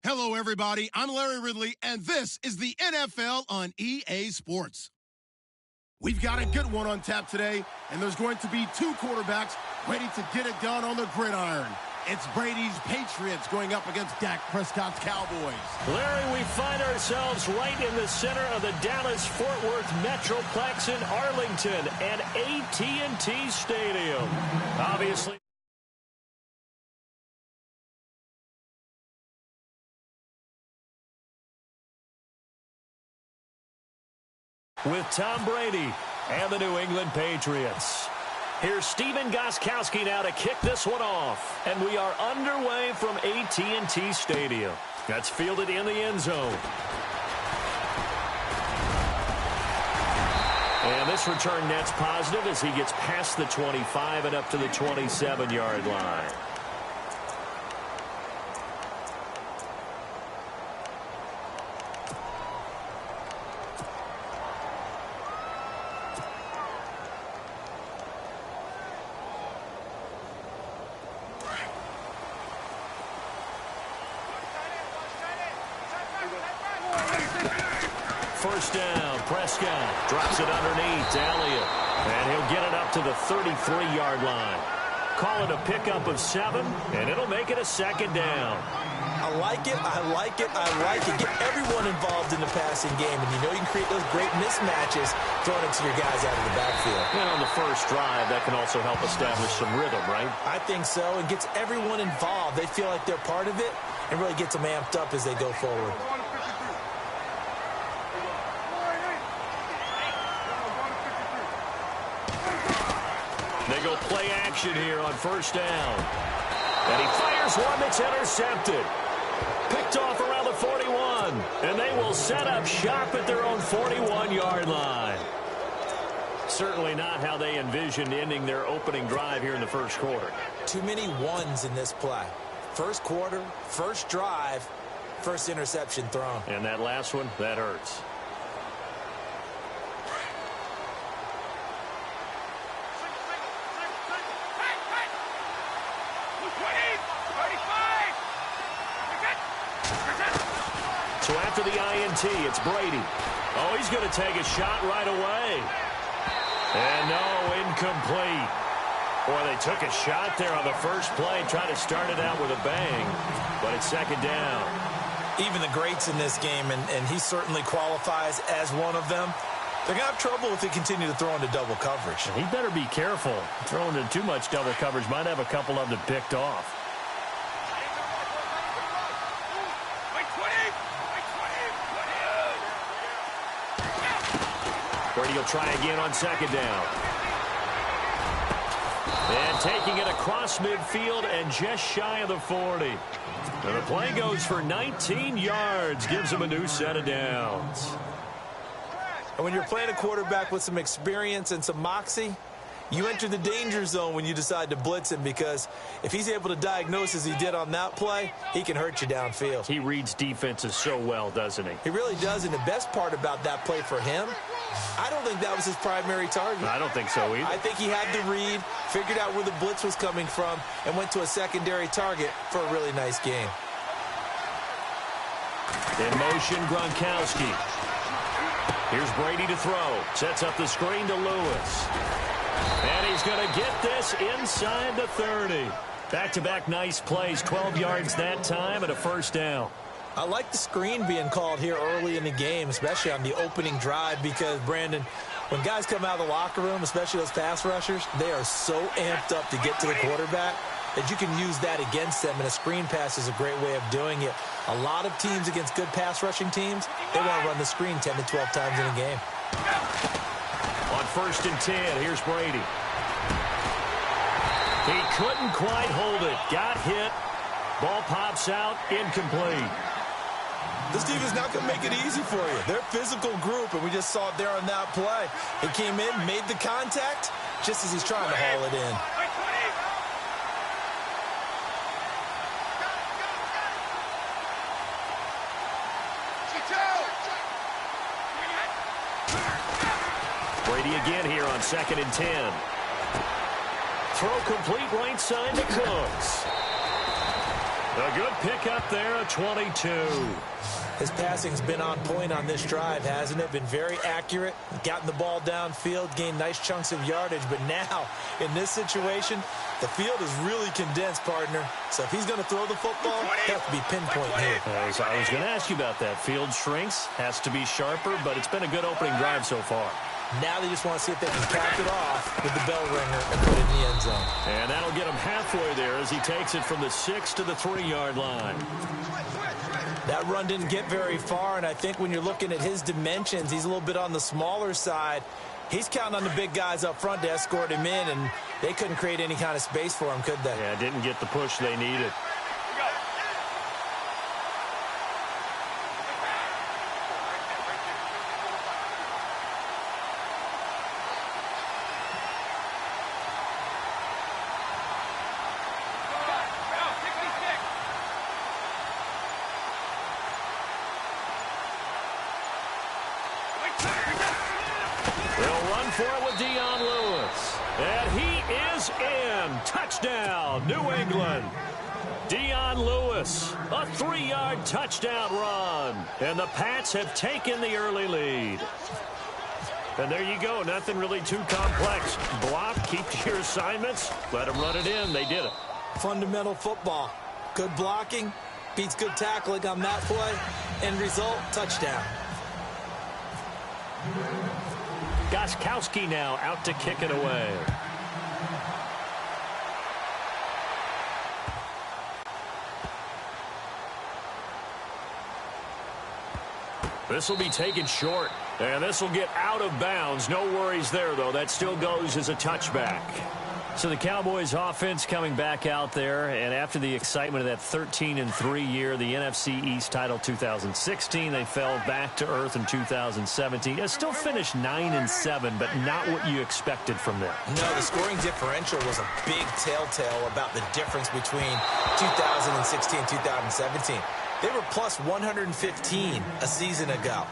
Hello, everybody. I'm Larry Ridley, and this is the NFL on EA Sports. We've got a good one on tap today, and there's going to be two quarterbacks ready to get it done on the gridiron. It's Brady's Patriots going up against Dak Prescott's Cowboys. Larry, we find ourselves right in the center of the Dallas-Fort Worth Metroplex in Arlington and AT&T Stadium. Obviously. With Tom Brady and the New England Patriots. Here's Stephen Gostkowski now to kick this one off. And we are underway from AT&T Stadium. That's fielded in the end zone. And this return net's positive as he gets past the 25 and up to the 27-yard line. First down, Prescott drops it underneath to Elliott, and he'll get it up to the 33-yard line. Call it a pickup of 7, and it'll make it a second down. I like it, I like it, I like it. Get everyone involved in the passing game, and you know you can create those great mismatches throwing it to your guys out of the backfield. And on the first drive, that can also help establish some rhythm, right? I think so, and gets everyone involved. They feel like they're part of it, and really gets them amped up as they go forward. They go play action here on first down. And he fires one that's intercepted. Picked off around the 41. And they will set up shop at their own 41-yard line. Certainly not how they envisioned ending their opening drive here in the first quarter. Too many ones in this play. First quarter, first drive, first interception thrown. And that last one, that hurts. So after the INT, it's Brady. Oh, he's going to take a shot right away. And no, incomplete. Boy, they took a shot there on the first play, trying to start it out with a bang. But it's second down. Even the greats in this game, and he certainly qualifies as one of them, they're going to have trouble if they continue to throw into double coverage. He better be careful. Throwing into too much double coverage might have a couple of them picked off. Brady will try again on second down. And taking it across midfield and just shy of the 40. And the play goes for 19 yards, gives him a new set of downs. And when you're playing a quarterback with some experience and some moxie, you enter the danger zone when you decide to blitz him, because if he's able to diagnose as he did on that play, he can hurt you downfield. He reads defenses so well, doesn't he? He really does, and the best part about that play for him, I don't think that was his primary target. I don't think so either. I think he had the read, figured out where the blitz was coming from, and went to a secondary target for a really nice game. In motion, Gronkowski. Here's Brady to throw. Sets up the screen to Lewis. And he's going to get this inside the 30. Back-to-back nice plays, 12 yards that time and a first down. I like the screen being called here early in the game, especially on the opening drive, because, Brandon, when guys come out of the locker room, especially those pass rushers, they are so amped up to get to the quarterback that you can use that against them, and a screen pass is a great way of doing it. A lot of teams against good pass rushing teams, they want to run the screen 10 to 12 times in a game. On first and 10, here's Brady. He couldn't quite hold it. Got hit. Ball pops out, incomplete. This team is not going to make it easy for you. They're a physical group, and we just saw it there on that play. He came in, made the contact, just as he's trying to haul it in. Brady again here on second and 10. Throw complete right side to Cooks. A good pickup there, a 22. His passing's been on point on this drive, hasn't it? Been very accurate, gotten the ball downfield, gained nice chunks of yardage. But now, in this situation, the field is really condensed, partner. So if he's going to throw the football, it has to be pinpoint here. As I was going to ask you about that. Field shrinks, has to be sharper, but it's been a good opening drive so far. Now they just want to see if they can cap it off with the bell ringer and put it in the end zone. And that'll get him halfway there as he takes it from the 6 to the 3-yard line. That run didn't get very far, and I think when you're looking at his dimensions, he's a little bit on the smaller side. He's counting on the big guys up front to escort him in, and they couldn't create any kind of space for him, could they? Yeah, didn't get the push they needed. Touchdown, New England. Dion Lewis, a 3-yard touchdown run. And the Pats have taken the early lead. And there you go. Nothing really too complex. Block, keep to your assignments, let them run it in. They did it. Fundamental football. Good blocking, beats good tackling on that play. End result, touchdown. Gostkowski now out to kick it away. This will be taken short, and this will get out of bounds. No worries there, though. That still goes as a touchback. So the Cowboys offense coming back out there, and after the excitement of that 13-3 year, the NFC East title 2016, they fell back to earth in 2017. They still finished 9-7, but not what you expected from them. No, the scoring differential was a big telltale about the difference between 2016 and 2017. They were plus 115 a season ago,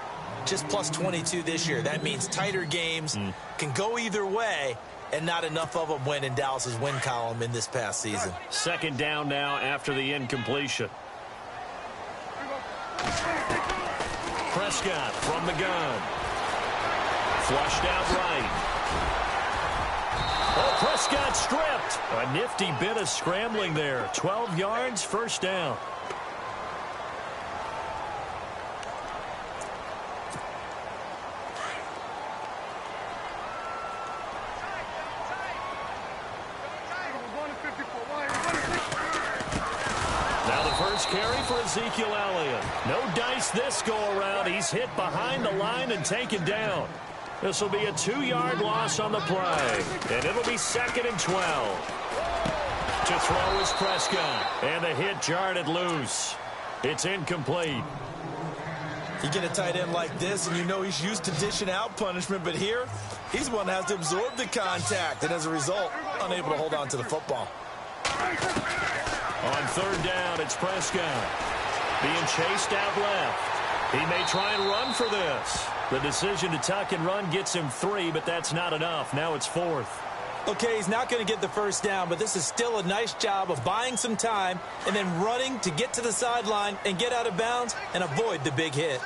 just plus 22 this year. That means tighter games can go either way, and not enough of them went in Dallas's win column in this past season. Second down now after the incompletion. Prescott from the gun. Flushed out right. Oh, Prescott stripped. A nifty bit of scrambling there. 12 yards, first down. Carry for Ezekiel Elliott. No dice this go-around. He's hit behind the line and taken down. This will be a 2-yard loss on the play. And it'll be 2nd and 12. To throw is Prescott. And the hit jarred it loose. It's incomplete. You get a tight end like this, and you know he's used to dishing out punishment. But here, he's one that has to absorb the contact. And as a result, unable to hold on to the football. On third down, it's Prescott. Being chased out left. He may try and run for this. The decision to tuck and run gets him 3, but that's not enough. Now it's 4th. Okay, he's not going to get the first down, but this is still a nice job of buying some time and then running to get to the sideline and get out of bounds and avoid the big hit.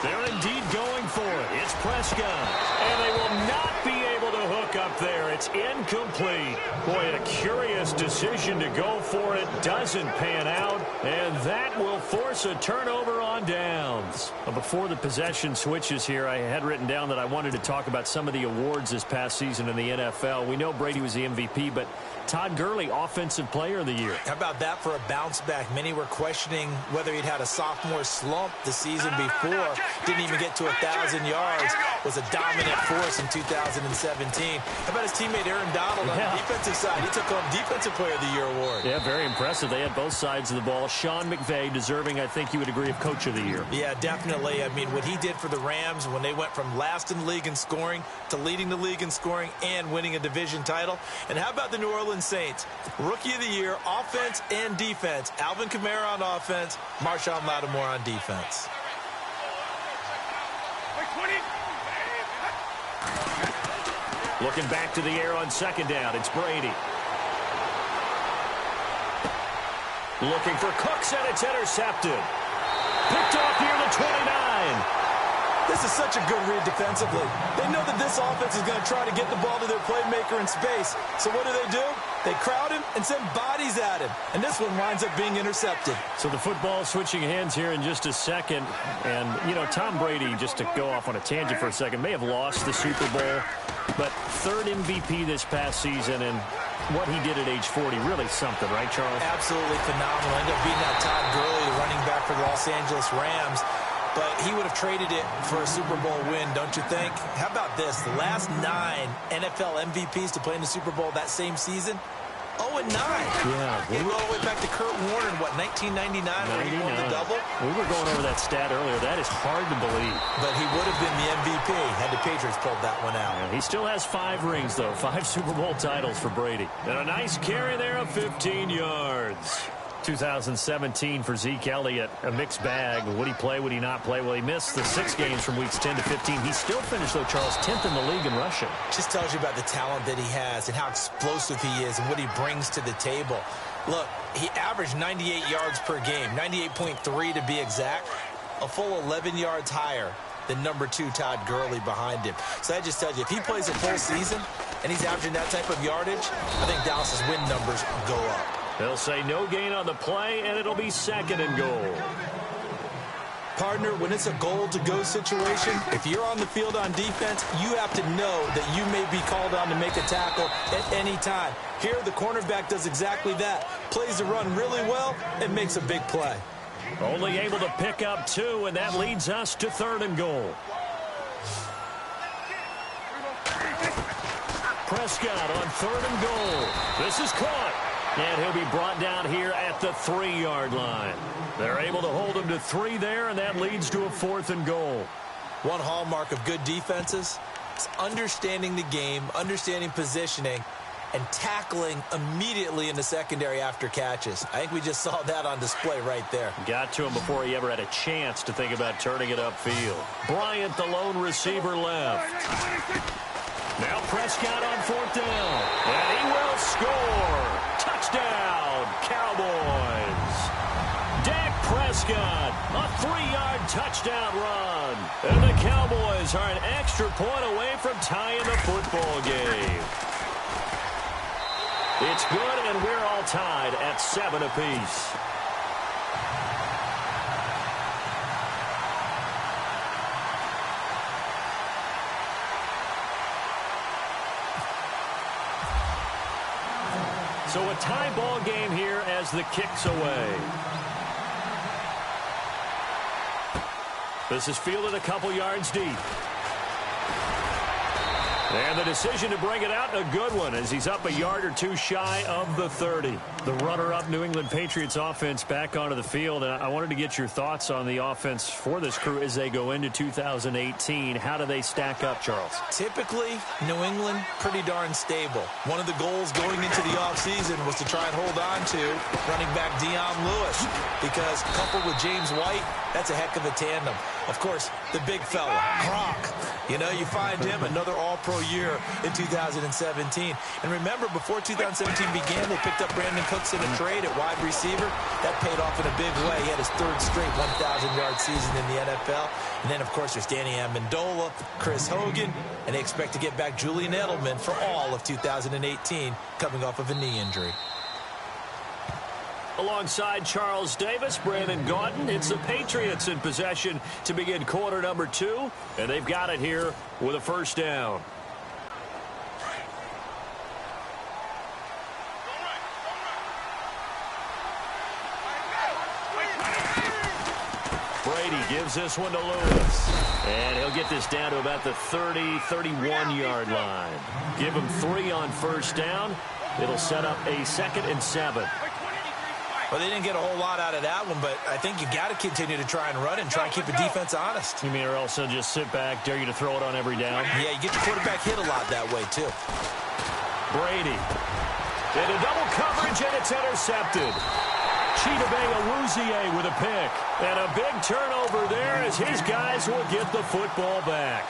They're indeed going for it. It's Prescott. And they will not be able to hook up there. It's incomplete. Boy, a curious decision to go for it. Doesn't pan out. And that will force a turnover on downs. Before the possession switches here, I had written down that I wanted to talk about some of the awards this past season in the NFL. We know Brady was the MVP, but Todd Gurley, Offensive Player of the Year. How about that for a bounce back? Many were questioning whether he'd had a sophomore slump the season before. Didn't even get to 1,000 yards. Was a dominant force in 2017. How about his teammate Aaron Donald on the defensive side? He took home Defensive Player of the Year award. Yeah, very impressive. They had both sides of the ball. Sean McVay deserving, I think you would agree, of Coach of the Year. Yeah, definitely. I mean, what he did for the Rams when they went from last in the league in scoring to leading the league in scoring and winning a division title. And how about the New Orleans Saints? Rookie of the Year, offense and defense. Alvin Kamara on offense, Marshawn Lattimore on defense. Looking back to the air on second down. It's Brady. Looking for Cooks, and it's intercepted. Picked off near the 29. This is such a good read defensively. They know that this offense is going to try to get the ball to their playmaker in space. So what do? They crowd him and send bodies at him. And this one winds up being intercepted. So the football switching hands here in just a second. And, you know, Tom Brady, just to go off on a tangent for a second, may have lost the Super Bowl. But third MVP this past season, and what he did at age 40, really something, right, Charles? Absolutely phenomenal. Ended up beating out Todd Gurley, the running back for the Los Angeles Rams. But he would have traded it for a Super Bowl win, don't you think? How about this? The last 9 NFL MVPs to play in the Super Bowl that same season, 0-9. Yeah. Getting all the way back to Kurt Warner in, 1999 when he won the double? We were going over that stat earlier. That is hard to believe. But he would have been the MVP had the Patriots pulled that one out. Yeah, he still has 5 rings, though. 5 Super Bowl titles for Brady. And a nice carry there of 15 yards. 2017 for Zeke Elliott, a mixed bag. Would he play, would he not play? Well, he missed the 6 games from weeks 10 to 15. He still finished, though, Charles, 10th in the league in rushing. Just tells you about the talent that he has and how explosive he is and what he brings to the table. Look, he averaged 98 yards per game, 98.3 to be exact, a full 11 yards higher than number 2 Todd Gurley behind him. So that just tells you, if he plays a full season and he's averaging that type of yardage, I think Dallas's win numbers go up. They'll say no gain on the play, and it'll be 2nd and goal. Partner, when it's a goal-to-go situation, if you're on the field on defense, you have to know that you may be called on to make a tackle at any time. Here, the cornerback does exactly that. Plays the run really well and makes a big play. Only able to pick up 2, and that leads us to 3rd and goal. Prescott on 3rd and goal. This is caught. And he'll be brought down here at the 3-yard line. They're able to hold him to 3 there, and that leads to a 4th and goal. One hallmark of good defenses is understanding the game, understanding positioning, and tackling immediately in the secondary after catches. I think we just saw that on display right there. Got to him before he ever had a chance to think about turning it upfield. Bryant, the lone receiver, left. Now Prescott on 4th down, and he will score. Touchdown, Cowboys. Dak Prescott, a 3-yard touchdown run. And the Cowboys are an extra point away from tying the football game. It's good, and we're all tied at 7 apiece. So a tie ball game here as the kick's away. This is fielded a couple yards deep. And the decision to bring it out, a good one, as he's up a yard or 2 shy of the 30. The runner-up New England Patriots offense back onto the field. And I wanted to get your thoughts on the offense for this crew as they go into 2018. How do they stack up, Charles? Typically, New England, pretty darn stable. One of the goals going into the offseason was to try and hold on to running back Dion Lewis, because coupled with James White, that's a heck of a tandem. Of course, the big fella, Gronk. You know, you find him another all-pro year in 2017. And remember, before 2017 began, they picked up Brandon Cooks in a trade at wide receiver. That paid off in a big way. He had his 3rd straight 1,000-yard season in the NFL. And then, of course, there's Danny Amendola, Chris Hogan, and they expect to get back Julian Edelman for all of 2018, coming off of a knee injury. Alongside Charles Davis, Brandon Gaudin, it's the Patriots in possession to begin quarter number 2, and they've got it here with a 1st down. Brady gives this one to Lewis, and he'll get this down to about the 30, 31-yard line. Give him 3 on 1st down. It'll set up a 2nd and 7. Well, they didn't get a whole lot out of that one, but I think you got to continue to try and run and try and keep the defense honest. You mean or else they'll just sit back, dare you to throw it on every down? Yeah, you get your quarterback hit a lot that way, too. Brady. Into double coverage, and it's intercepted. Chidobe Awuzie with a pick. And a big turnover there as his guys will get the football back.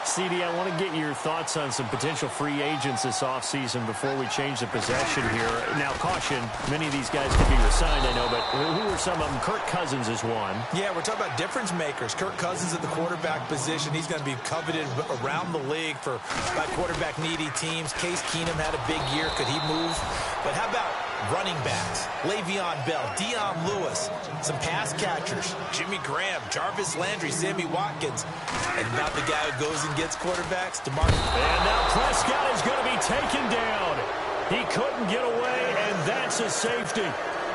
CD, I want to get your thoughts on some potential free agents this offseason before we change the possession here. Now, caution, many of these guys could be resigned, I know, but who are some of them? Kirk Cousins is one. Yeah, we're talking about difference makers. Kirk Cousins at the quarterback position. He's going to be coveted around the league by quarterback-needy teams. Case Keenum had a big year. Could he move? But how about running backs? Le'Veon Bell, Dion Lewis, some pass catchers, Jimmy Graham, Jarvis Landry, Sammy Watkins, and about the guy who goes and gets quarterbacks, DeMarcus. And now Prescott is going to be taken down. He couldn't get away, and that's a safety.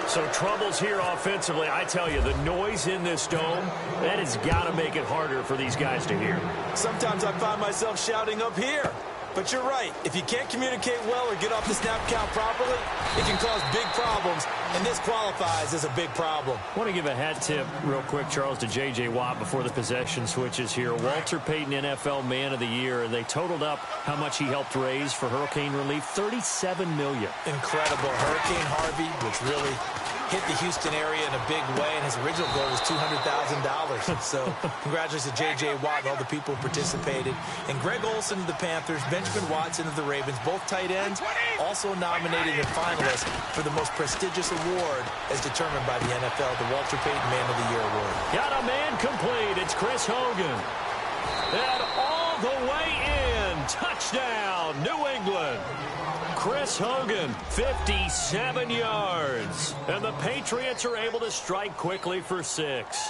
So troubles here offensively. I tell you, the noise in this dome, that has got to make it harder for these guys to hear. Sometimes I find myself shouting up here. But you're right. If you can't communicate well or get off the snap count properly, it can cause big problems, and this qualifies as a big problem. I want to give a hat tip real quick, Charles, to J.J. Watt before the possession switches here. Walter Payton, NFL Man of the Year, and they totaled up how much he helped raise for hurricane relief, $37 million. Incredible. Hurricane Harvey, which really hit the Houston area in a big way, and his original goal was $200,000. So congratulations to J.J. Watt and all the people who participated. And Greg Olsen of the Panthers, Benjamin Watson of the Ravens, both tight ends, also nominated and finalists for the most prestigious award as determined by the NFL, the Walter Payton Man of the Year Award. Got a man complete. It's Chris Hogan. And all the way in. Touchdown, New England. Chris Hogan, 57 yards. And the Patriots are able to strike quickly for 6.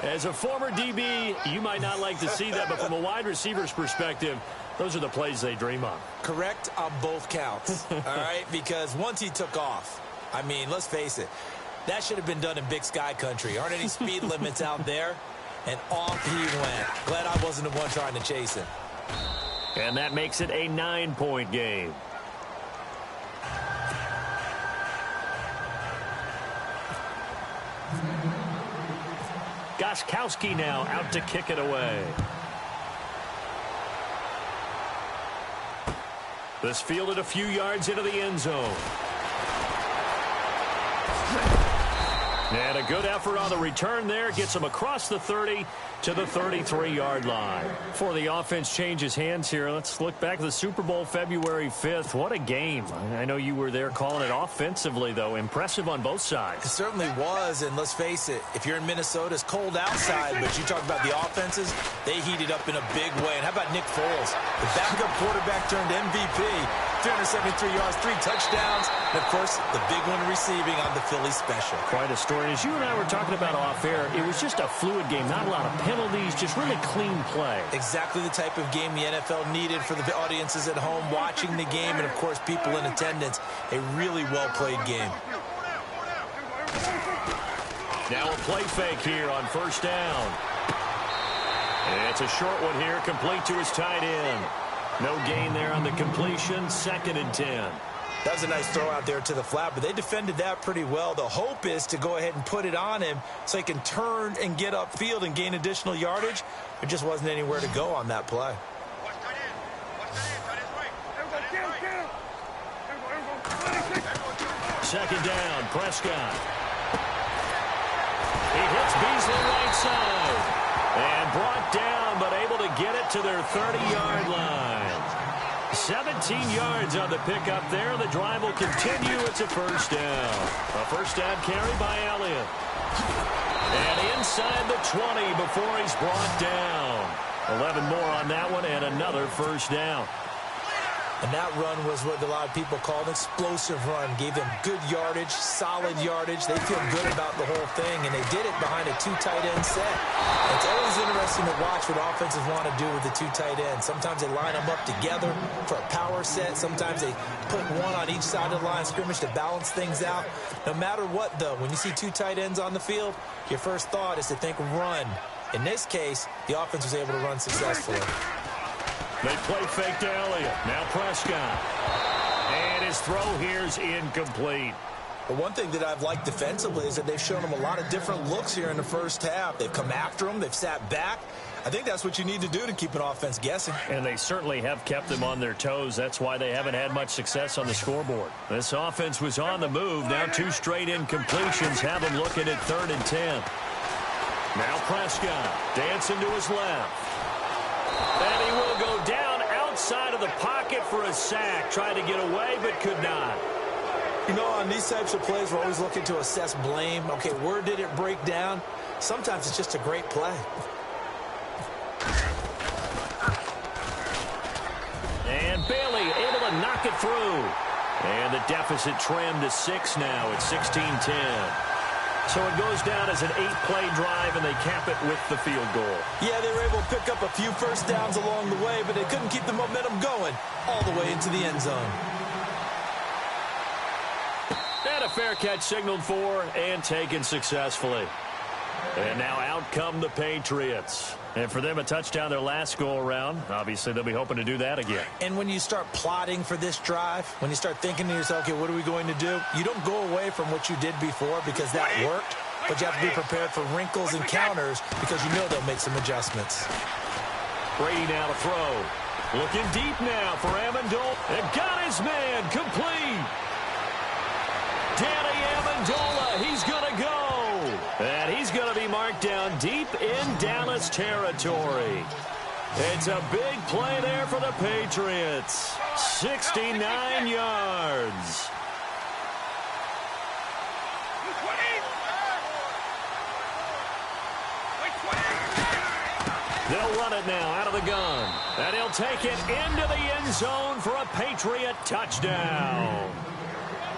As a former DB, you might not like to see that, but from a wide receiver's perspective, those are the plays they dream of. Correct on both counts, all right? Because once he took off, I mean, let's face it, that should have been done in Big Sky country. Aren't any speed limits out there? And off he went. Glad I wasn't the one trying to chase him. And that makes it a 9-point game. Gostkowski now out to kick it away. This fielded a few yards into the end zone. And a good effort on the return there. Gets him across the 30 to the 33-yard line. Before the offense changes hands here, let's look back at the Super Bowl February 5th. What a game. I know you were there calling it offensively, though. Impressive on both sides. It certainly was, and let's face it, if you're in Minnesota, it's cold outside, but you talk about the offenses, they heated up in a big way. And how about Nick Foles, the backup quarterback turned MVP, 373 yards, 3 touchdowns, and, of course, the big one receiving on the Philly special. Quite a story. As you and I were talking about off air, it was just a fluid game, not a lot of penalties, just really clean play. Exactly the type of game the NFL needed for the audiences at home watching the game and, of course, people in attendance. A really well-played game. Now a play fake here on first down. And it's a short one here, complete to his tight end. No gain there on the completion, 2nd and 10. That was a nice throw out there to the flat, but they defended that pretty well. The hope is to go ahead and put it on him so he can turn and get upfield and gain additional yardage. There just wasn't anywhere to go on that play. Second down, Prescott. He hits Beasley right side. And brought down, but able to get it to their 30-yard line. 17 yards on the pickup there. The drive will continue. It's a first down. A first down carry by Elliott. And inside the 20 before he's brought down. 11 more on that one and another first down. And that run was what a lot of people call an explosive run. Gave them good yardage, solid yardage. They feel good about the whole thing, and they did it behind a 2 tight end set. It's always interesting to watch what offenses want to do with the 2 tight ends. Sometimes they line them up together for a power set. Sometimes they put one on each side of the line of scrimmage to balance things out. No matter what, though, when you see 2 tight ends on the field, your first thought is to think run. In this case, the offense was able to run successfully. They play fake to Elliott. Now Prescott. And his throw here is incomplete. But one thing that I've liked defensively is that they've shown him a lot of different looks here in the first half. They've come after him. They've sat back. I think that's what you need to do to keep an offense guessing. And they certainly have kept them on their toes. That's why they haven't had much success on the scoreboard. This offense was on the move. Now 2 straight incompletions have them looking at 3rd and 10. Now Prescott dancing to his left. And he will go down outside of the pocket for a sack. Tried to get away, but could not. You know, on these types of plays, we're always looking to assess blame. Okay, where did it break down? Sometimes it's just a great play. And Bailey able to knock it through. And the deficit trimmed to 6 now. It's 16-10. So it goes down as an 8-play drive, and they cap it with the field goal. Yeah, they were able to pick up a few first downs along the way, but they couldn't keep the momentum going all the way into the end zone. And a fair catch signaled for and taken successfully. And now out come the Patriots. And for them, a touchdown their last go-around. Obviously, they'll be hoping to do that again. And when you start plotting for this drive, when you start thinking to yourself, okay, what are we going to do? You don't go away from what you did before because that worked, but you have to be prepared for wrinkles and counters because you know they'll make some adjustments. Brady now to throw. Looking deep now for Amendola. And got his man complete. Danny Amendola, he's going to go. And he's going to be marked down deep in Dallas territory. It's a big play there for the Patriots. 69 yards. They'll run it now out of the gun. And he'll take it into the end zone for a Patriot touchdown.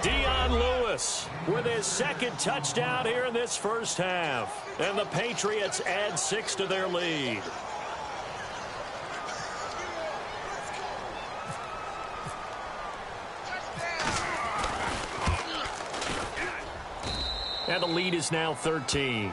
Dion Lewis with his second touchdown here in this first half. And the Patriots add 6 to their lead. And the lead is now 13.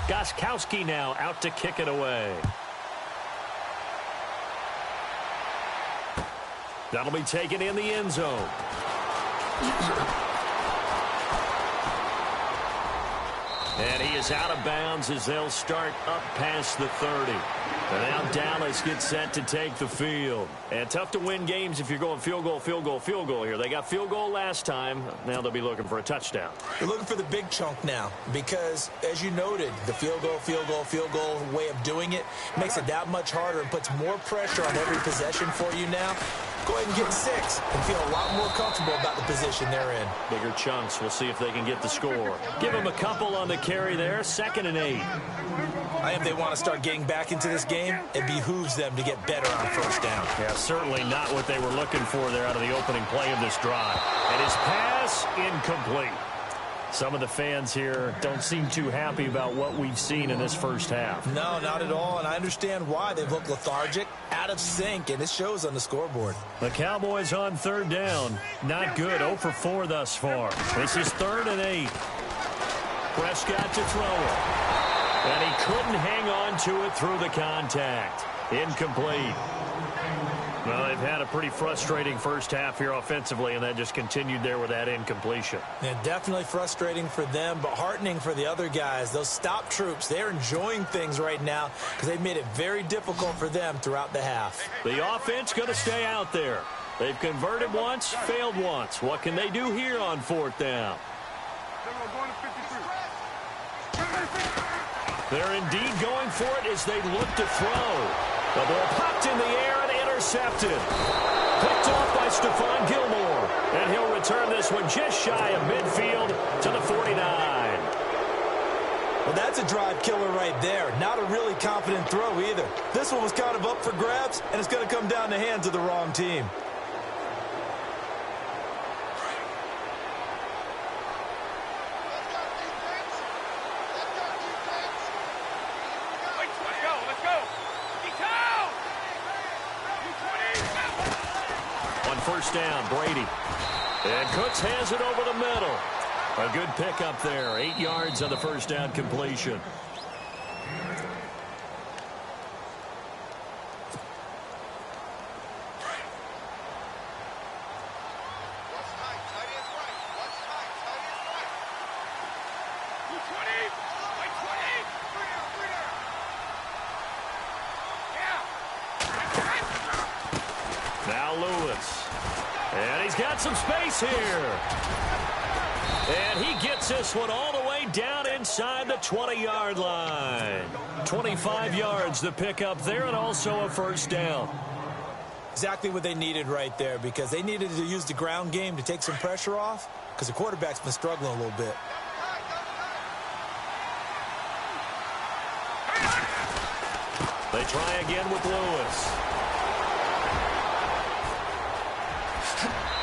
Gostkowski now out to kick it away. That'll be taken in the end zone. And he is out of bounds as they'll start up past the 30. And now Dallas gets set to take the field. And tough to win games if you're going field goal, field goal, field goal here. They got field goal last time. Now they'll be looking for a touchdown. They're looking for the big chunk now because, as you noted, the field goal, field goal, field goal way of doing it makes it that much harder and puts more pressure on every possession for you now. Go ahead and get 6 and feel a lot more comfortable about the position they're in. Bigger chunks. We'll see if they can get the score. Give them a couple on the carry there. 2nd and 8. I think if they want to start getting back into this game, it behooves them to get better on first down. Yeah, certainly not what they were looking for there out of the opening play of this drive. And his pass incomplete. Some of the fans here don't seem too happy about what we've seen in this first half. No, not at all, and I understand why. They've looked lethargic, out of sync, and it shows on the scoreboard. The Cowboys on 3rd down. Not good. 0 for 4 thus far. This is 3rd and 8. Prescott to throw it. And he couldn't hang on to it through the contact. Incomplete. Well, they've had a pretty frustrating first half here offensively, and that just continued there with that incompletion. Yeah, definitely frustrating for them, but heartening for the other guys. Those stop troops, they're enjoying things right now because they've made it very difficult for them throughout the half. The offense going to stay out there. They've converted once, failed once. What can they do here on 4th down? They're indeed going for it as they look to throw. The ball popped in the air and intercepted. Picked off by Stephon Gilmore. And he'll return this one just shy of midfield to the 49. Well, that's a drive killer right there. Not a really confident throw either. This one was kind of up for grabs, and it's going to come down the hands of the wrong team. First down, Brady. And Cooks has it over the middle. A good pickup there. 8 yards on the first down completion. Now Lewis. And he's got some space here. And he gets this one all the way down inside the 20-yard line. 25 yards to pick up there, and also a first down. Exactly what they needed right there, because they needed to use the ground game to take some pressure off, because the quarterback's been struggling a little bit. They try again with Lewis.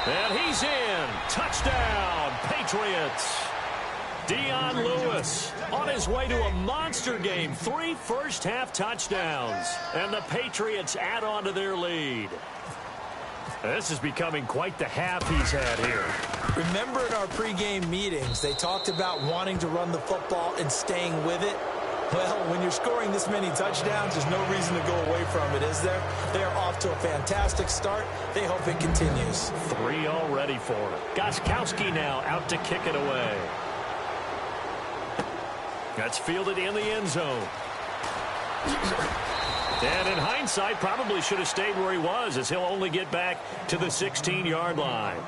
And he's in. Touchdown, Patriots. Dion Lewis on his way to a monster game. 3 first-half touchdowns. And the Patriots add on to their lead. This is becoming quite the half he's had here. Remember in our pregame meetings, they talked about wanting to run the football and staying with it. Well, when you're scoring this many touchdowns, there's no reason to go away from it, is there? They are off to a fantastic start. They hope it continues. 3 already for him. Gostkowski now out to kick it away. That's fielded in the end zone. And in hindsight, probably should have stayed where he was, as he'll only get back to the 16-yard line.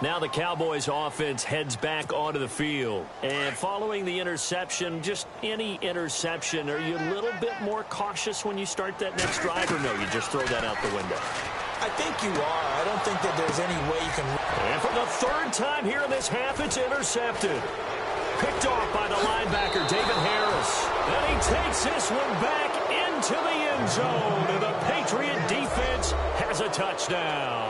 Now the Cowboys offense heads back onto the field. And following the interception, just any interception, are you a little bit more cautious when you start that next drive, or no, you just throw that out the window? I think you are. I don't think that there's any way you can... And for the 3rd time here in this half, it's intercepted. Picked off by the linebacker, David Harris. And he takes this one back into the end zone. And the Patriot defense has a touchdown.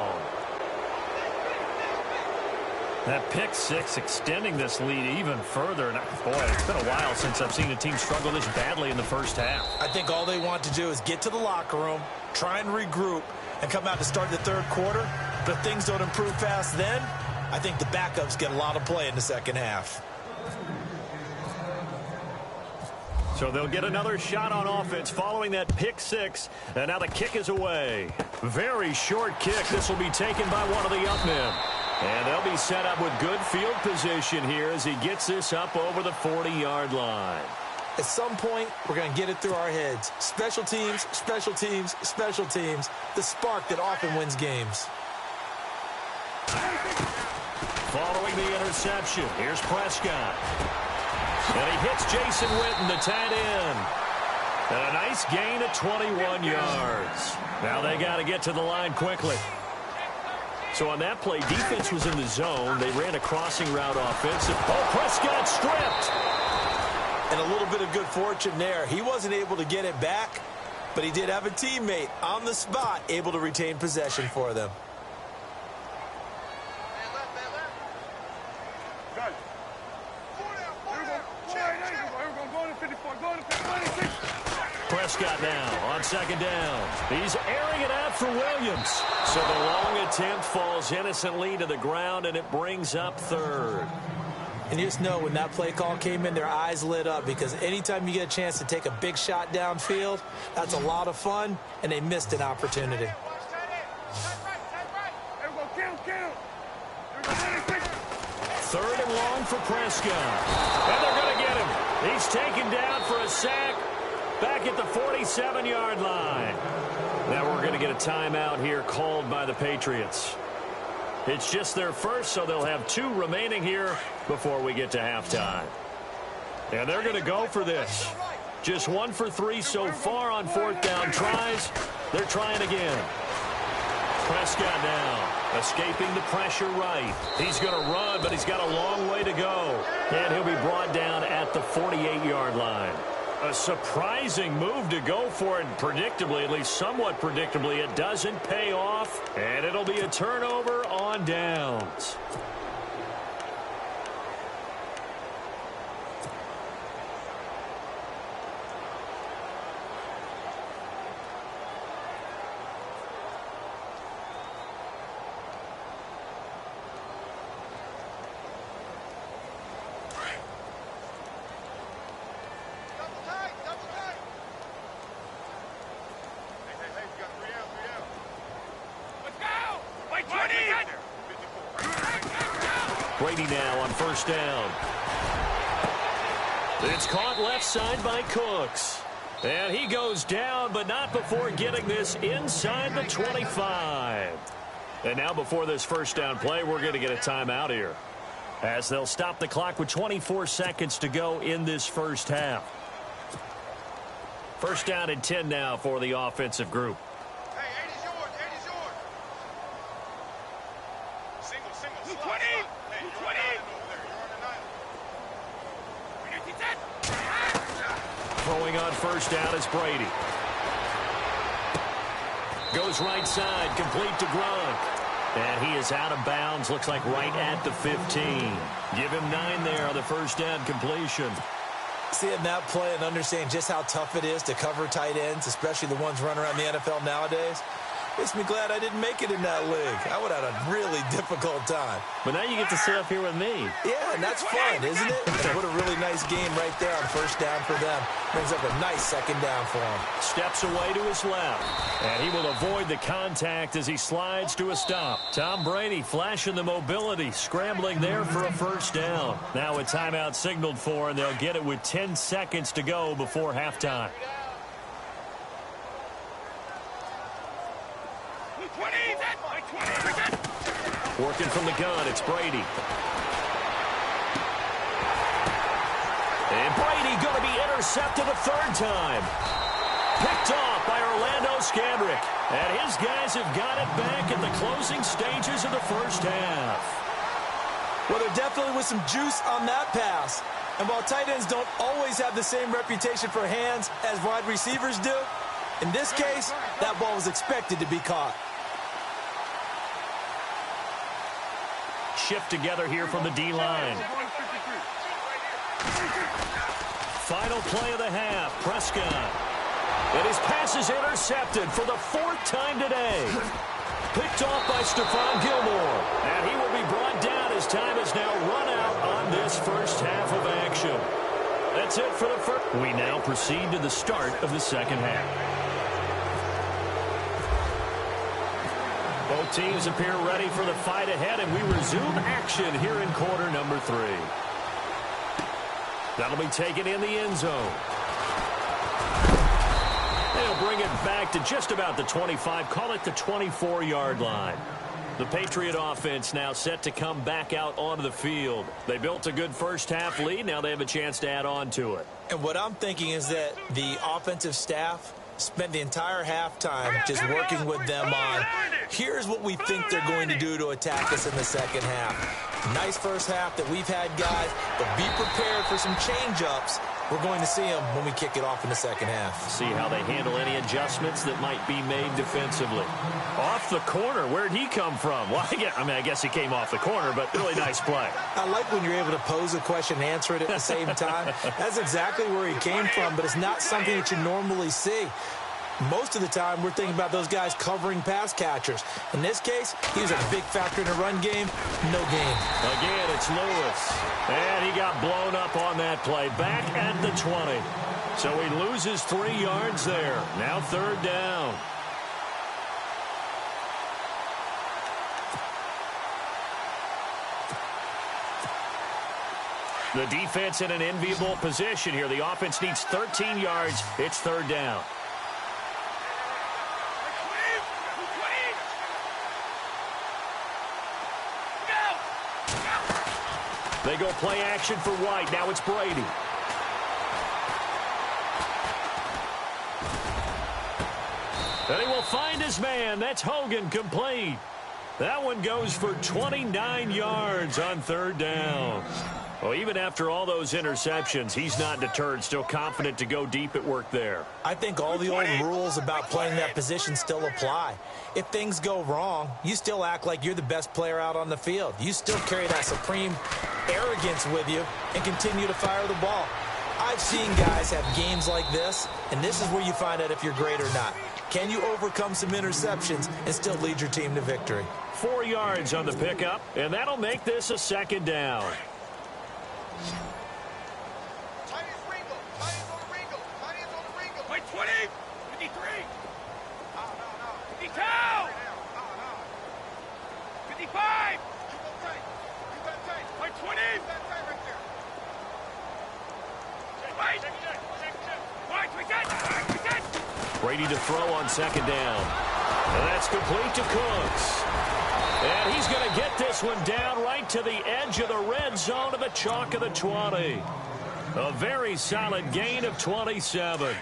That pick 6 extending this lead even further. And boy, it's been a while since I've seen a team struggle this badly in the first half. I think all they want to do is get to the locker room, try and regroup, and come out to start the 3rd quarter. But if things don't improve fast then, I think the backups get a lot of play in the second half. So they'll get another shot on offense following that pick 6. And now the kick is away. Very short kick. This will be taken by one of the up men. And they'll be set up with good field position here as he gets this up over the 40-yard line. At some point, we're going to get it through our heads. Special teams, special teams, special teams. The spark that often wins games. Following the interception, here's Prescott. And he hits Jason Witten, the tight end. And a nice gain of 21 yards. Now they got to get to the line quickly. So on that play, defense was in the zone. They ran a crossing route offensive. Oh, Prescott stripped. And a little bit of good fortune there. He wasn't able to get it back, but he did have a teammate on the spot able to retain possession for them. Prescott now on 2nd down. He's airing it out for Williams. So the long attempt falls innocently to the ground, and it brings up 3rd. And you just know when that play call came in, their eyes lit up, because anytime you get a chance to take a big shot downfield, that's a lot of fun, and they missed an opportunity. 3rd and long for Prescott. And they're going to get him. He's taken down for a sack back at the 47-yard line. Now we're going to get a timeout here called by the Patriots. It's just their first, so they'll have 2 remaining here before we get to halftime. And they're going to go for this. Just 1 for 3 so far on 4th down tries. They're trying again. Prescott now escaping the pressure right. He's going to run, but he's got a long way to go. And he'll be brought down at the 48-yard line. A surprising move to go for it, predictably, at least somewhat predictably. It doesn't pay off, and it'll be a turnover on downs. Brady now on 1st down. It's caught left side by Cooks. And he goes down, but not before getting this inside the 25. And now before this first down play, we're going to get a timeout here, as they'll stop the clock with 24 seconds to go in this first half. First down and 10 now for the offensive group. Hey, 80's yours, 80's yours. Single, slot. 20. Hey, you're 20. on an island over there. You're on an island. Throwing on first down is Brady. Goes right side, complete to Gronk. And he is out of bounds, looks like right at the 15. Give him 9 there on the first down completion. Seeing that play and understanding just how tough it is to cover tight ends, especially the ones running around the NFL nowadays, makes me glad I didn't make it in that league. I would have had a really difficult time. But now you get to sit up here with me. Yeah, and that's fun, isn't it? What a really nice game right there on first down for them. Brings up a nice second down for him. Steps away to his left. And he will avoid the contact as he slides to a stop. Tom Brady flashing the mobility, scrambling there for a first down. Now a timeout signaled for, and they'll get it with 10 seconds to go before halftime. Working from the gun, it's Brady. And Brady going to be intercepted a third time. Picked off by Orlando Scandrick. And his guys have got it back at the closing stages of the first half. Well, there definitely was some juice on that pass. And while tight ends don't always have the same reputation for hands as wide receivers do, in this case, that ball was expected to be caught. Shift together here from the D-line. Final play of the half. Prescott. And his pass is intercepted for the 4th time today. Picked off by Stephon Gilmore. And he will be brought down as time has now run out on this first half of action. That's it for the first. We now proceed to the start of the second half. Both teams appear ready for the fight ahead, and we resume action here in quarter number 3. That'll be taken in the end zone. They'll bring it back to just about the 25, call it the 24-yard line. The Patriot offense now set to come back out onto the field. They built a good first-half lead. Now they have a chance to add on to it. And what I'm thinking is that the offensive staff spent the entire halftime just working with them on, here's what we think they're going to do to attack us in the second half. Nice first half that we've had, guys, but be prepared for some change-ups. We're going to see them when we kick it off in the second half. See how they handle any adjustments that might be made defensively. Off the corner, where'd he come from? Well, I guess he came off the corner, but really nice play. I like when you're able to pose a question and answer it at the same time. That's exactly where he came from, but it's not something that you normally see. Most of the time, we're thinking about those guys covering pass catchers. In this case, he was a big factor in the run game. No gain. Again, it's Lewis. And he got blown up on that play. Back at the 20. So he loses 3 yards there. Now third down. The defense in an enviable position here. The offense needs 13 yards. It's third down. They go play action for White. Now it's Brady. And he will find his man. That's Hogan, complete. That one goes for 29 yards on third down. Well, even after all those interceptions, he's not deterred, still confident to go deep at work there. I think all the old rules about playing that position still apply. If things go wrong, you still act like you're the best player out on the field. You still carry that supreme arrogance with you and continue to fire the ball. I've seen guys have games like this, and this is where you find out if you're great or not. Can you overcome some interceptions and still lead your team to victory? 4 yards on the pickup, and that'll make this a second down. Wait, 20, 53, 52, 55, wait, 20, Brady to throw on second down. And that's complete to Cooks. And he's going to get this one down right to the edge of the red zone of the chalk of the 20. A very solid gain of 27.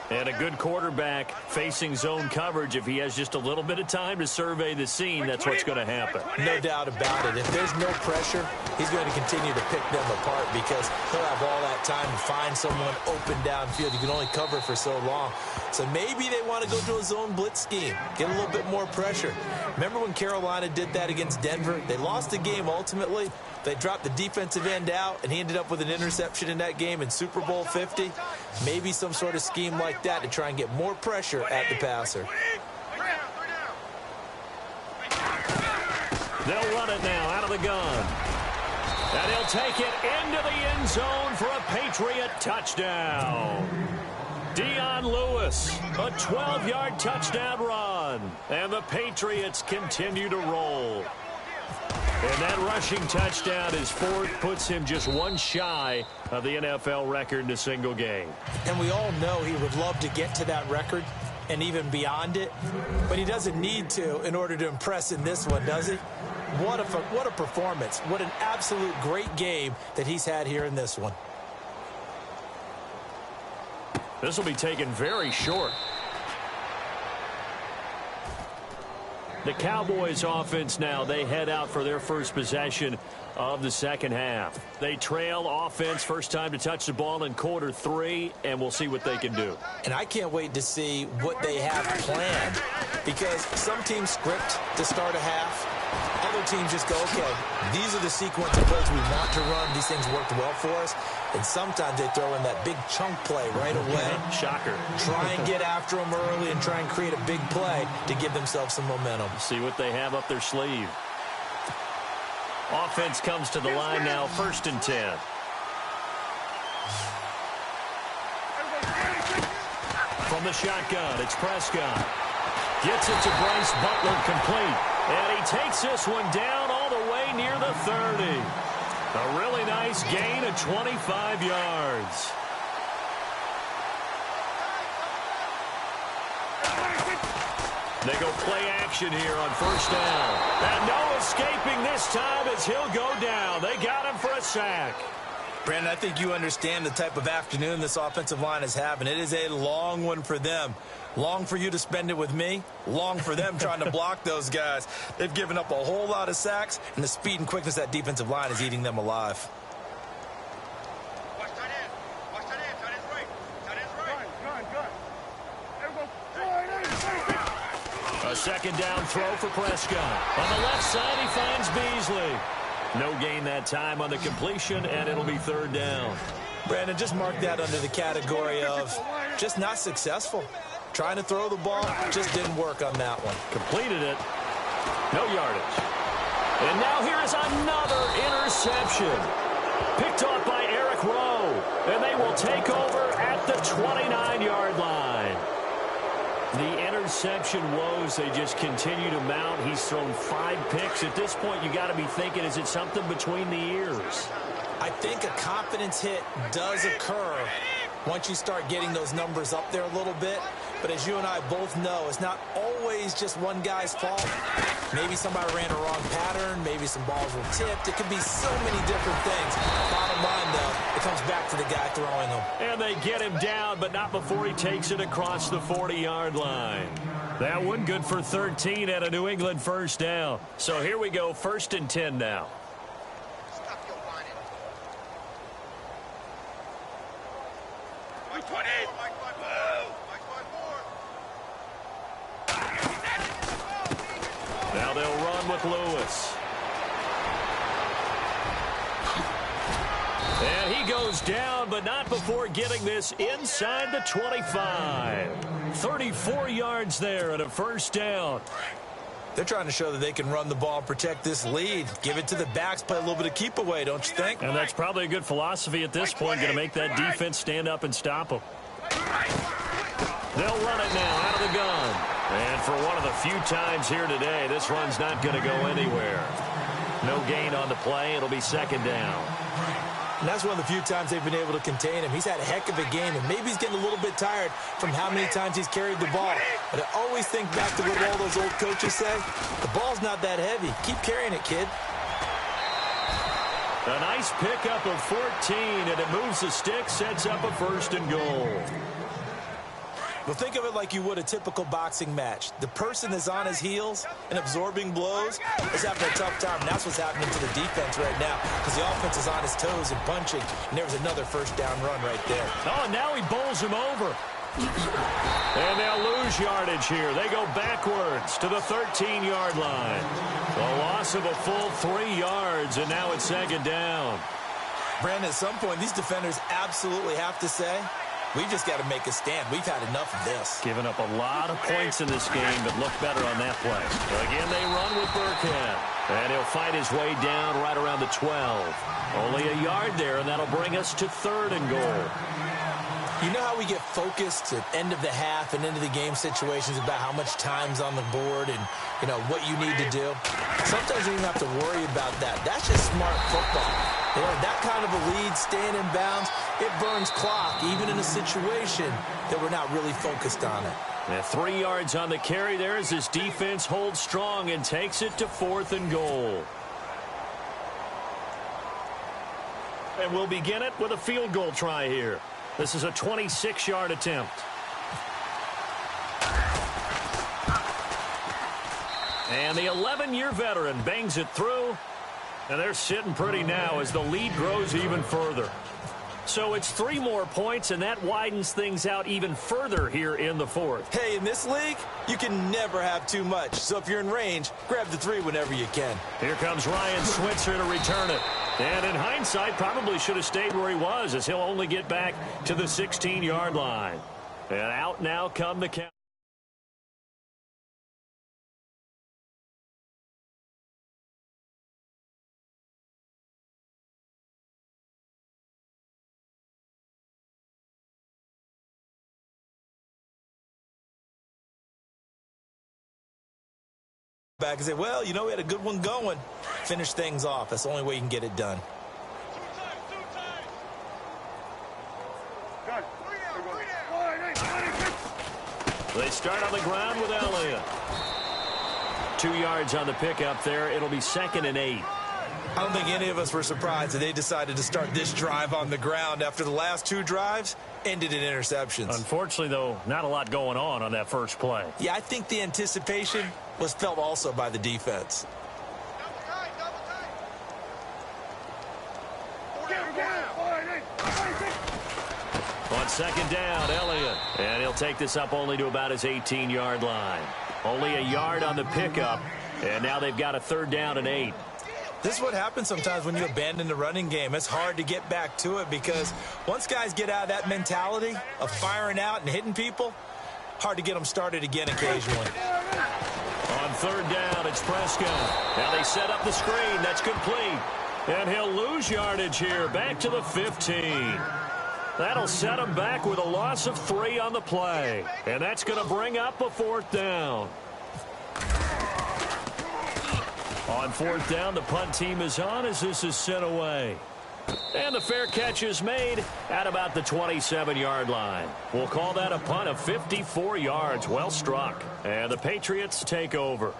And a good quarterback facing zone coverage. If he has just a little bit of time to survey the scene, that's what's going to happen. No doubt about it. If there's no pressure, he's going to continue to pick them apart because he'll have all that time to find someone open downfield. You can only cover for so long. So maybe they want to go to a zone blitz scheme, get a little bit more pressure. Remember when Carolina did that against Denver? They lost the game ultimately. They dropped the defensive end out, and he ended up with an interception in that game in Super Bowl 50. Maybe some sort of scheme like that to try and get more pressure at the passer. They'll run it now out of the gun. And he'll take it into the end zone for a Patriot touchdown. Dion Lewis, a 12-yard touchdown run. And the Patriots continue to roll. And that rushing touchdown, his fourth, puts him just one shy of the NFL record in a single game. And we all know he would love to get to that record and even beyond it, but he doesn't need to in order to impress in this one, does he? What a performance. What an absolute great game that he's had here in this one. This will be taken very short. The Cowboys offense now, they head out for their first possession of the second half. They trail offense, first time to touch the ball in quarter 3, and we'll see what they can do. And I can't wait to see what they have planned, because some teams script to start a half. Other teams just go, okay, these are the sequence of plays we want to run. These things worked well for us. And sometimes they throw in that big chunk play right away. Shocker. Try and get after them early and try and create a big play to give themselves some momentum. See what they have up their sleeve. Offense comes to the line now, 1st and 10. From the shotgun, it's Prescott. Gets it to Bryce Butler, complete. And he takes this one down all the way near the 30. A really nice gain of 25 yards. They go play action here on 1st down. And no escaping this time as he'll go down. They got him for a sack. Brandon, I think you understand the type of afternoon this offensive line is having. It is a long one for them. Long for you to spend it with me. Long for them trying to block those guys. They've given up a whole lot of sacks, and the speed and quickness of that defensive line is eating them alive. Watch tight end. Watch tight end. Tight end's right. Tight end's right. A second down throw for Prescott. On the left side, he finds Beasley. No gain that time on the completion, and it'll be 3rd down. Brandon, just mark that under the category of just not successful. Trying to throw the ball, just didn't work on that one. Completed it. No yardage. And now here is another interception. Picked off by Eric Rowe. And they will take over at the 29-yard line. The interception woes, they just continue to mount. He's thrown 5 picks. At this point, you got to be thinking, is it something between the ears? I think a confidence hit does occur once you start getting those numbers up there a little bit. But as you and I both know, it's not always just one guy's fault. Maybe somebody ran a wrong pattern. Maybe some balls were tipped. It could be so many different things. Bottom line, though, it comes back to the guy throwing them. And they get him down, but not before he takes it across the 40-yard line. That one good for 13 at a New England 1st down. So here we go, 1st and 10 now. Now they'll run with Lewis. And he goes down, but not before getting this inside the 25. 34 yards there at a 1st down. They're trying to show that they can run the ball and protect this lead. Give it to the backs, play a little bit of keep away, don't you think? And that's probably a good philosophy at this point, going to make that defense stand up and stop them. They'll run it now out of the gun. And for one of the few times here today, this run's not going to go anywhere. No gain on the play. It'll be 2nd down. And that's one of the few times they've been able to contain him. He's had a heck of a game, and maybe he's getting a little bit tired from how many times he's carried the ball. But I always think back to what all those old coaches say. The ball's not that heavy. Keep carrying it, kid. A nice pickup of 14, and it moves the stick, sets up a 1st and goal. Well, think of it like you would a typical boxing match. The person is on his heels and absorbing blows is having a tough time. And that's what's happening to the defense right now because the offense is on his toes and punching. And there was another 1st down run right there. Oh, and now he bowls him over. And they'll lose yardage here. They go backwards to the 13-yard line. A loss of a full 3 yards, and now it's 2nd down. Brandon, at some point, these defenders absolutely have to say, we've just got to make a stand. We've had enough of this. Giving up a lot of points in this game, but look better on that play. Again, they run with Burkhead. And he'll fight his way down right around the 12. Only a yard there, and that'll bring us to 3rd and goal. You know how we get focused at end of the half and into the game situations about how much time's on the board and, you know, what you need to do? Sometimes you don't even have to worry about that. That's just smart football. You know, that kind of a lead, staying in bounds, it burns clock, even in a situation that we're not really focused on it. And 3 yards on the carry there as this defense holds strong and takes it to 4th and goal. And we'll begin it with a field goal try here. This is a 26-yard attempt. And the 11-year veteran bangs it through. And they're sitting pretty now as the lead grows even further. So it's 3 more points, and that widens things out even further here in the 4th. Hey, in this league, you can never have too much. So if you're in range, grab the 3 whenever you can. Here comes Ryan Switzer to return it. And in hindsight, probably should have stayed where he was as he'll only get back to the 16-yard line. And out now come the count. Back and say, well, you know, we had a good one going. Finish things off. That's the only way you can get it done. They start on the ground with Elliott. 2 yards on the pickup there. It'll be 2nd and 8. I don't think any of us were surprised that they decided to start this drive on the ground after the last 2 drives ended in interceptions. Unfortunately, though, not a lot going on that first play. Yeah, I think the anticipation was felt also by the defense. On 2nd down, Elliott. And he'll take this up only to about his 18-yard line. Only a yard on the pickup. And now they've got a 3rd down and 8. This is what happens sometimes when you abandon the running game. It's hard to get back to it because once guys get out of that mentality of firing out and hitting people, hard to get them started again occasionally. On 3rd down, it's Prescott. Now they set up the screen. That's complete. And he'll lose yardage here. Back to the 15. That'll set him back with a loss of 3 on the play. And that's going to bring up a 4th down. On 4th down, the punt team is on as this is sent away. And the fair catch is made at about the 27-yard line. We'll call that a punt of 54 yards. Well struck. And the Patriots take over.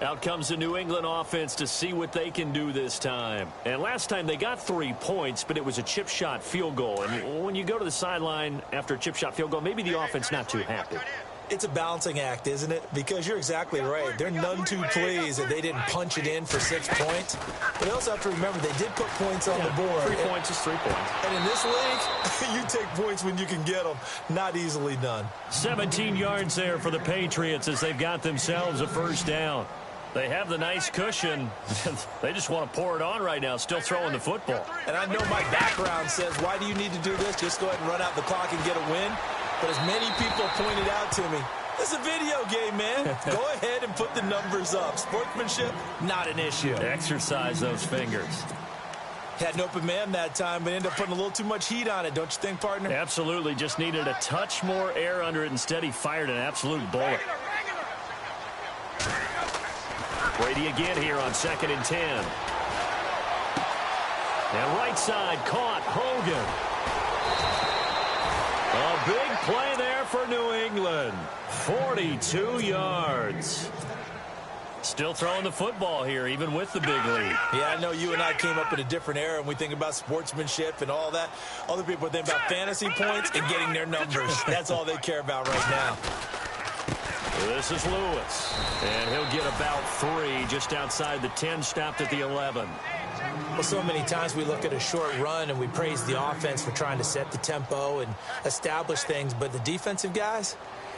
Out comes the New England offense to see what they can do this time. And last time they got 3 points, but it was a chip shot field goal. And when you go to the sideline after a chip shot field goal, maybe the offense not too happy. It's a balancing act, isn't it? Because you're exactly right. They're none too pleased that they didn't punch it in for 6 points. But they also have to remember they did put points on the board. 3 points is 3 points. And in this league, you take points when you can get them. Not easily done. 17 yards there for the Patriots as they've got themselves a 1st down. They have the nice cushion. They just want to pour it on right now, still throwing the football. And I know my background says, why do you need to do this? Just go ahead and run out the clock and get a win. But as many people pointed out to me, it's a video game, man. Go ahead and put the numbers up. Sportsmanship, not an issue. Exercise those fingers. Had an open man that time, but ended up putting a little too much heat on it, don't you think, partner? Absolutely. Just needed a touch more air under it. Instead, he fired an absolute bullet. Brady again here on 2nd and 10. And right side caught Hogan. A big play there for New England. 42 yards. Still throwing the football here, even with the big lead. Yeah, I know you and I came up in a different era, and we think about sportsmanship and all that. Other people think about fantasy points and getting their numbers. That's all they care about right now. This is Lewis, and he'll get about 3 just outside the 10, stopped at the 11. Well, so many times we look at a short run and we praise the offense for trying to set the tempo and establish things, but the defensive guys,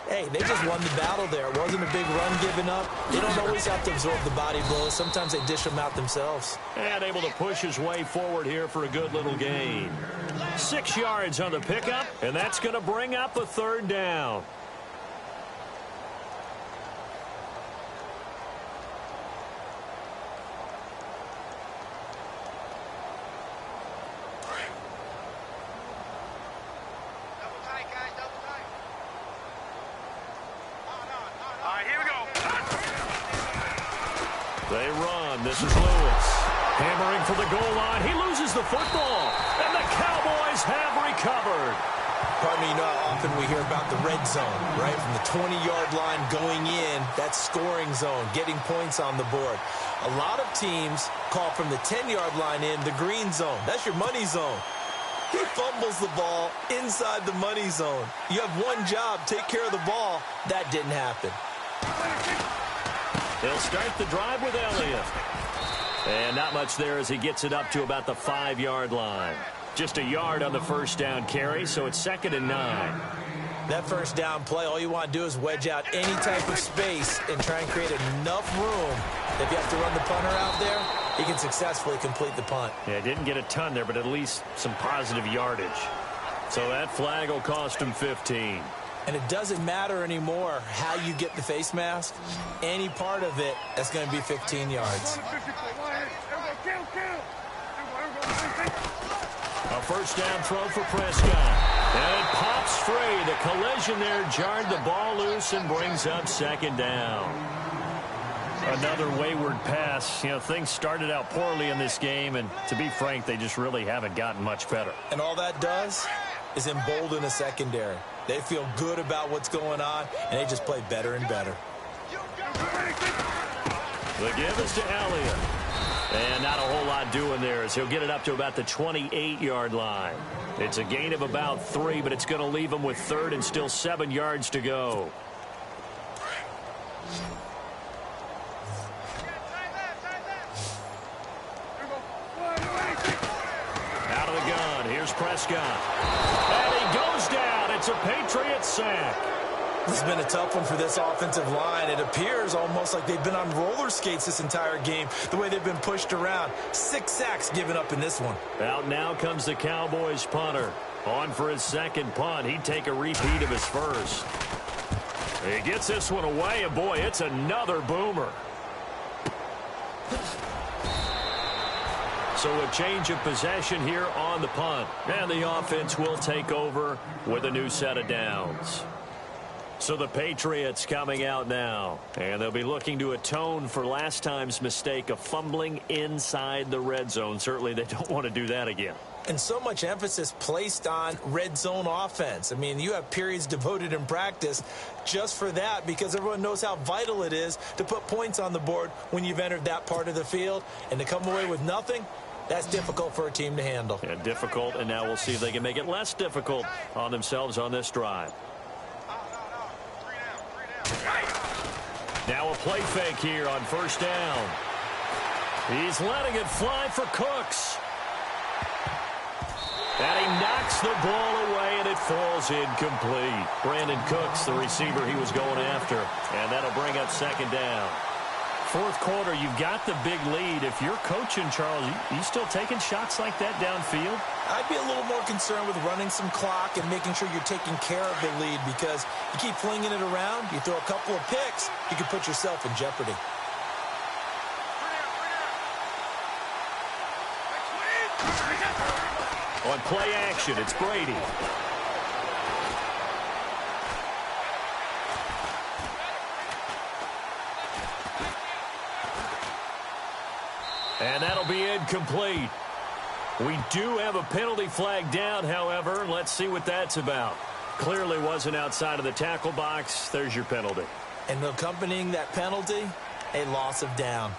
hey, they just won the battle there. It wasn't a big run given up. They don't always have to absorb the body blows. Sometimes they dish them out themselves. And able to push his way forward here for a good little gain. 6 yards on the pickup, and that's going to bring up a 3rd down. They run. This is Lewis. Hammering for the goal line. He loses the football. And the Cowboys have recovered. Pardon me, you know how often we hear about the red zone, right? From the 20-yard line going in, that's scoring zone, getting points on the board. A lot of teams call from the 10-yard line in the green zone. That's your money zone. He fumbles the ball inside the money zone. You have one job, take care of the ball. That didn't happen. He'll start the drive with Elliott. And not much there as he gets it up to about the 5-yard line. Just a yard on the first down carry, so it's 2nd and 9. That first down play, all you want to do is wedge out any type of space and try and create enough room. If you have to run the punter out there, he can successfully complete the punt. Yeah, didn't get a ton there, but at least some positive yardage. So that flag will cost him 15. And it doesn't matter anymore how you get the face mask. Any part of it, that's going to be 15 yards. A first down throw for Prescott. And it pops free. The collision there jarred the ball loose and brings up 2nd down. Another wayward pass. You know, things started out poorly in this game, and to be frank, they just really haven't gotten much better. And all that does is embolden a secondary. They feel good about what's going on, and they just play better and better. The give is to Elliott. And not a whole lot doing there as he'll get it up to about the 28-yard line. It's a gain of about 3, but it's going to leave him with 3rd and still 7 yards to go. Out of the gun. Here's Prescott. And he goes down. It's a Patriot sack. This has been a tough one for this offensive line. It appears almost like they've been on roller skates this entire game, the way they've been pushed around. 6 sacks given up in this one. Out now comes the Cowboys punter. On for his 2nd punt. He'd take a repeat of his first. He gets this one away, and boy, it's another boomer. So a change of possession here on the punt. And the offense will take over with a new set of downs. So the Patriots coming out now, and they'll be looking to atone for last time's mistake of fumbling inside the red zone. Certainly they don't want to do that again. And so much emphasis placed on red zone offense. I mean, you have periods devoted in practice just for that because everyone knows how vital it is to put points on the board when you've entered that part of the field. And to come away with nothing, that's difficult for a team to handle. Yeah, difficult, and now we'll see if they can make it less difficult on themselves on this drive. Now a play fake here on first down. He's letting it fly for Cooks. And he knocks the ball away, and it falls incomplete. Brandon Cooks, the receiver he was going after. And that'll bring up 2nd down. 4th quarter, you've got the big lead. If you're coaching, Charles, you still taking shots like that downfield? I'd be a little more concerned with running some clock and making sure you're taking care of the lead because you keep flinging it around, you throw a couple of picks, you can put yourself in jeopardy. On play action, it's Brady. And that'll be incomplete. We do have a penalty flag down, however. Let's see what that's about. Clearly wasn't outside of the tackle box. There's your penalty. And accompanying that penalty, a loss of down.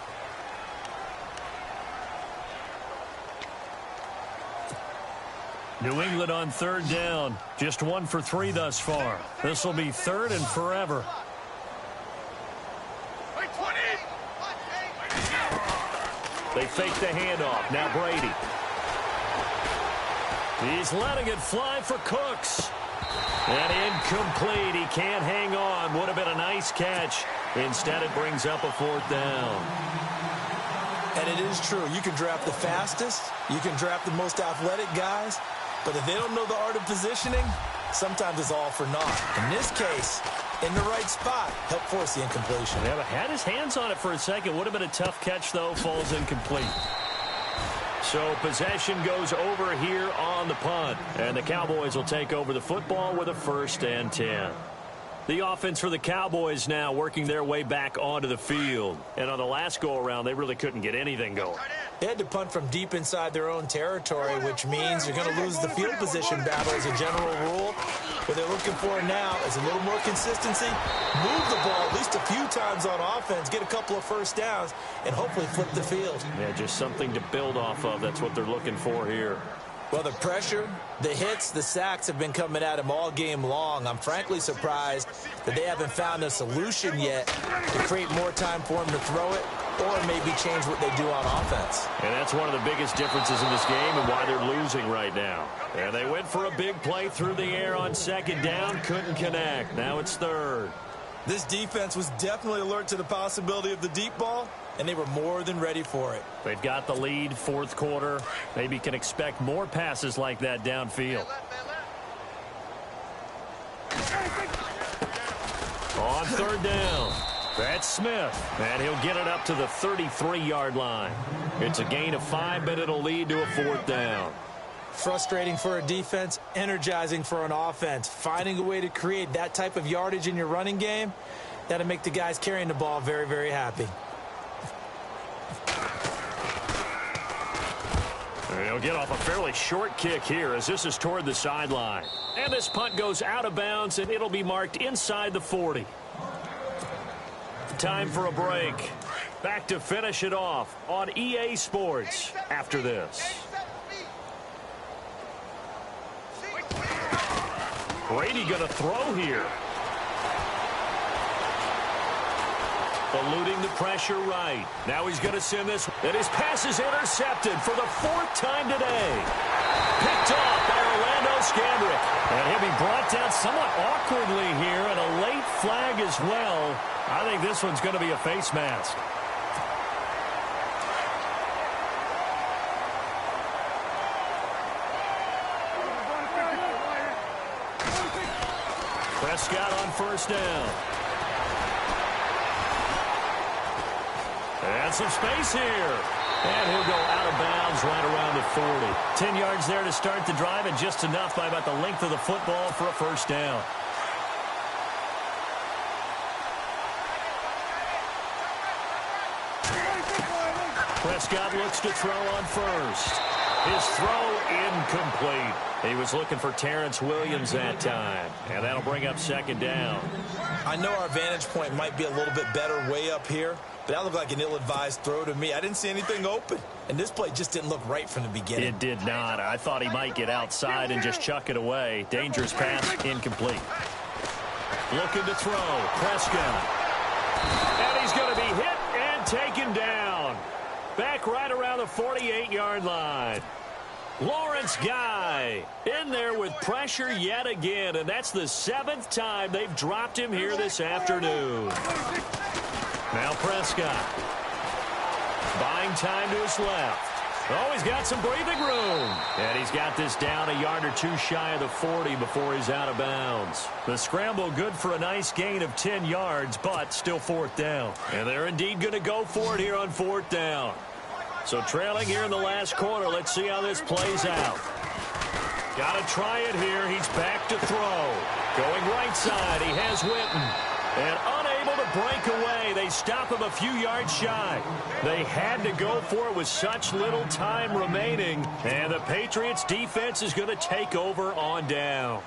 New England on third down. Just 1 for 3 thus far. This will be third and forever. They fake the handoff. Now Brady. He's letting it fly for Cooks. And incomplete. He can't hang on. Would have been a nice catch. Instead, it brings up a fourth down. And it is true. You can draft the fastest. You can draft the most athletic guys. But if they don't know the art of positioning, sometimes it's all for naught. In this case, in the right spot, help force the incompletion. Yeah, but had his hands on it for a second. Would have been a tough catch, though. Falls incomplete. So possession goes over here on the punt. And the Cowboys will take over the football with a 1st and 10. The offense for the Cowboys now working their way back onto the field. And on the last go-around, they really couldn't get anything going. They had to punt from deep inside their own territory, which means you're going to lose the field position battle as a general rule. What they're looking for now is a little more consistency, move the ball at least a few times on offense, get a couple of first downs, and hopefully flip the field. Yeah, just something to build off of. That's what they're looking for here. Well, the pressure, the hits, the sacks have been coming at him all game long. I'm frankly surprised that they haven't found a solution yet to create more time for him to throw it or maybe change what they do on offense. And that's one of the biggest differences in this game and why they're losing right now. And they went for a big play through the air on 2nd down, couldn't connect. Now it's 3rd. This defense was definitely alert to the possibility of the deep ball, and they were more than ready for it. They've got the lead, 4th quarter. Maybe can expect more passes like that downfield. On 3rd down, that's Smith, and he'll get it up to the 33-yard line. It's a gain of 5, but it'll lead to a 4th down. Frustrating for a defense, energizing for an offense. Finding a way to create that type of yardage in your running game, that'll make the guys carrying the ball very, very happy. He'll get off a fairly short kick here as this is toward the sideline. And this punt goes out of bounds, and it'll be marked inside the 40. Time for a break. Back to finish it off on EA Sports after this. Brady going to throw here. Eluding the pressure right. Now he's going to send this. And his pass is intercepted for the 4th time today. Picked off by Orlando Scandrick. And he'll be brought down somewhat awkwardly here. And a late flag as well. I think this one's going to be a face mask. Prescott on 1st down. And some space here. And he'll go out of bounds right around the 40. 10 yards there to start the drive, and just enough by about the length of the football for a 1st down. Prescott looks to throw on 1st. His throw incomplete. He was looking for Terrence Williams that time. And that'll bring up 2nd down. I know our vantage point might be a little bit better way up here, but that looked like an ill-advised throw to me. I didn't see anything open. And this play just didn't look right from the beginning. It did not. I thought he might get outside and just chuck it away. Dangerous pass, incomplete. Looking to throw. Prescott. And he's going to be hit and taken down. Back right around the 48-yard line. Lawrence Guy in there with pressure yet again, and that's the 7th time they've dropped him here this afternoon. Now Prescott. Buying time to his left. Oh, he's got some breathing room. And he's got this down a yard or two shy of the 40 before he's out of bounds. The scramble good for a nice gain of 10 yards, but still 4th down. And they're indeed going to go for it here on 4th down. So trailing here in the last quarter. Let's see how this plays out. Got to try it here. He's back to throw. Going right side. He has Witten. And unable to breakaway. They stop him a few yards shy. They had to go for it with such little time remaining. And the Patriots defense is going to take over on downs.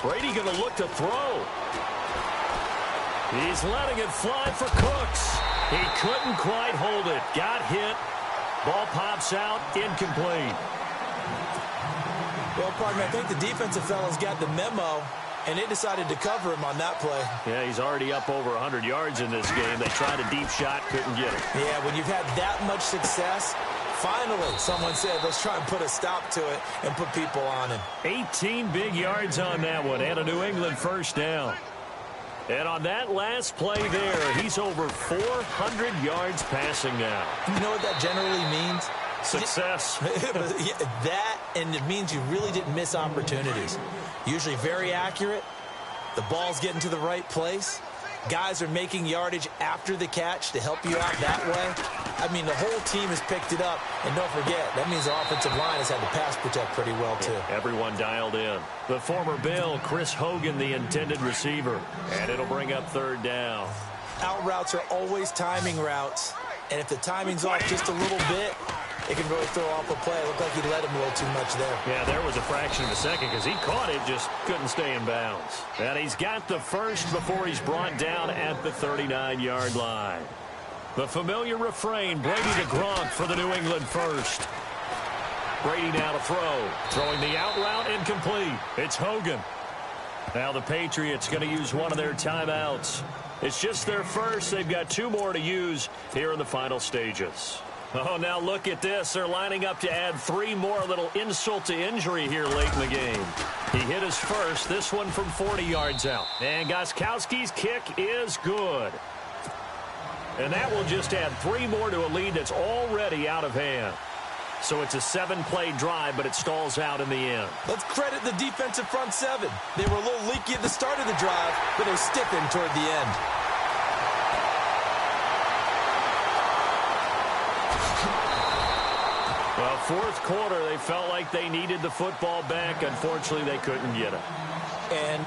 Brady going to look to throw. He's letting it fly for Cooks. He couldn't quite hold it. Got hit. Ball pops out. Incomplete. Well, partner, I think the defensive fellas got the memo, and they decided to cover him on that play. Yeah, he's already up over 100 yards in this game. They tried a deep shot, couldn't get it. Yeah, when you've had that much success, finally, someone said, let's try and put a stop to it and put people on him. 18 big yards on that one, and a New England first down. And on that last play there, he's over 400 yards passing now. You know what that generally means? Success. That, and it means you really didn't miss opportunities. Usually very accurate. The ball's getting to the right place. Guys are making yardage after the catch to help you out that way. I mean, the whole team has picked it up. And don't forget, that means the offensive line has had to pass protect pretty well, too. Yeah, everyone dialed in. The former Bill, Chris Hogan, the intended receiver. And it'll bring up third down. Out routes are always timing routes. And if the timing's off just a little bit, it can really throw off a play. It looked like he led him a little too much there. Yeah, there was a fraction of a second because he caught it, just couldn't stay in bounds. And he's got the first before he's brought down at the 39-yard line. The familiar refrain, Brady to Gronk for the New England first. Brady now to throw. Throwing the out route, incomplete. It's Hogan. Now the Patriots going to use one of their timeouts. It's just their first. They've got two more to use here in the final stages. Oh, now look at this. They're lining up to add three more. A little insult to injury here late in the game. He hit his first, this one from 40 yards out. And Gostkowski's kick is good. And that will just add three more to a lead that's already out of hand. So it's a 7-play drive, but it stalls out in the end. Let's credit the defensive front seven. They were a little leaky at the start of the drive, but they stiffened toward the end. Well, fourth quarter, they felt like they needed the football back. Unfortunately, they couldn't get it. And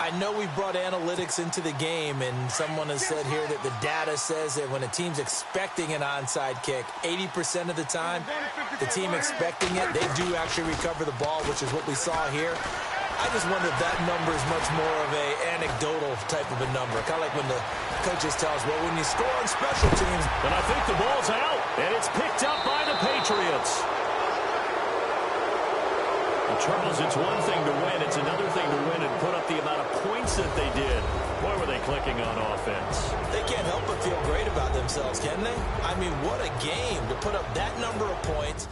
I know we brought analytics into the game, and someone has said here that the data says that when a team's expecting an onside kick, 80% of the time, the team expecting it, they do actually recover the ball, which is what we saw here. I just wonder if that number is much more of a anecdotal type of a number. Kind of like when the coaches tell us, well, when you score on special teams. And I think the ball's out, and it's picked up by the Patriots. Well, Charles, it's one thing to win. It's another thing to win and put up the amount of points that they did. Boy, were they clicking on offense. They can't help but feel great about themselves, can they? I mean, what a game to put up that number of points.